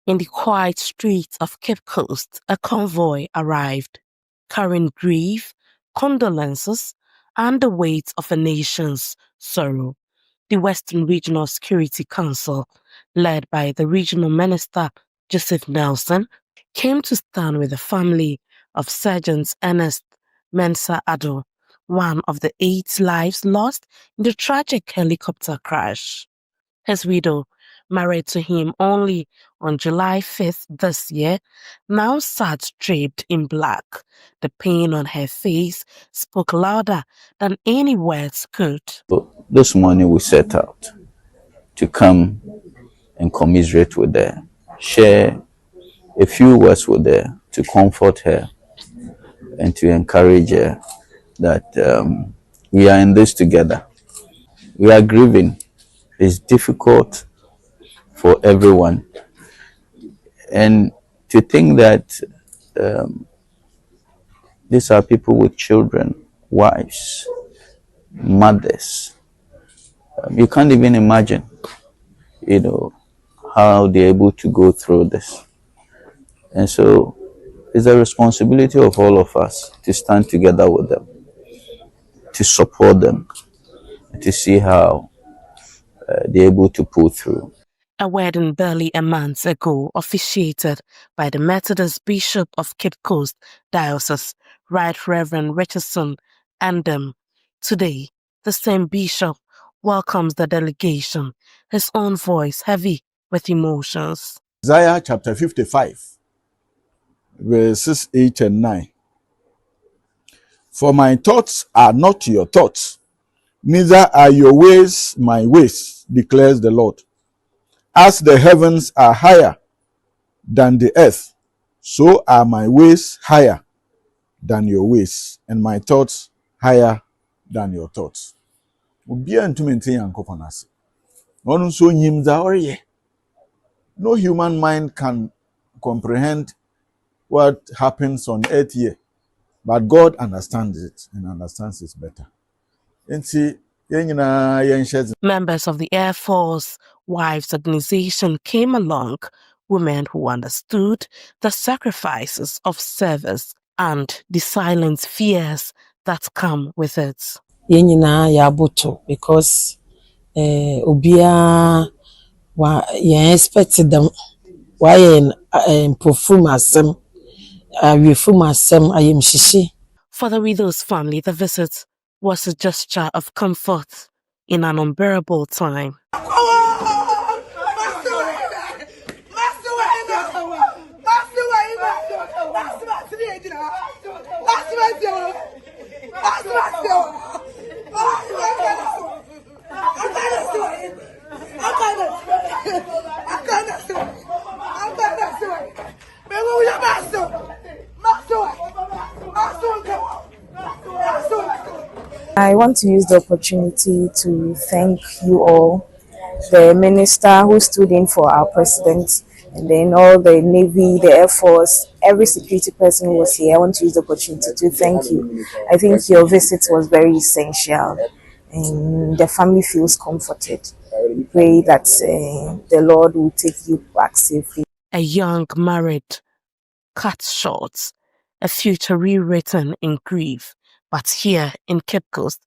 In the quiet streets of Cape Coast, a convoy arrived, carrying grief, condolences, and the weight of a nation's sorrow. The Western Regional Security Council, led by the Regional Minister Joseph Nelson, came to stand with the family of Sergeant Ernest Mensah Addo, one of the 8 lives lost in the tragic helicopter crash. His widow, married to him only on July 5th this year, now sat draped in black. The pain on her face spoke louder than any words could. So this morning we set out to come and commiserate with her, share a few words with her to comfort her and to encourage her that we are in this together. We are grieving. It's difficult for everyone. And to think that these are people with children, wives, mothers. You can't even imagine, how they're able to go through this. And so it's a responsibility of all of us to stand together with them, to support them, to see how they're able to pull through. A wedding barely a month ago, officiated by the Methodist Bishop of Cape Coast Diocese, Right Reverend Richardson Andem. Today, the same bishop welcomes the delegation, his own voice heavy with emotions. Isaiah chapter 55, verses 8 and 9. For my thoughts are not your thoughts, neither are your ways my ways, declares the Lord. As the heavens are higher than the earth, so are my ways higher than your ways, and my thoughts higher than your thoughts. No human mind can comprehend what happens on earth here, but God understands it and understands it better. Members of the Air Force Wives Organization came along, women who understood the sacrifices of service and the silent fears that come with it. Because obia expected them For the widow's family, the visit was a gesture of comfort in an unbearable time. I want to use the opportunity to thank you all, the minister who stood in for our president, and then all the Navy, the Air Force, every security person who was here. I want to use the opportunity to thank you. I think your visit was very essential, and the family feels comforted. We pray that the Lord will take you back safely. A young married cut short, a future rewritten in grief. But here in Cape Coast,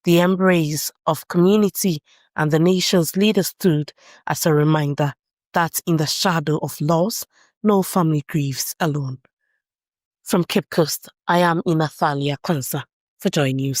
the embrace of community and the nation's leaders stood as a reminder that in the shadow of loss, no family grieves alone. From Cape Coast, I am Inathalia Kwanzaa for Joy News.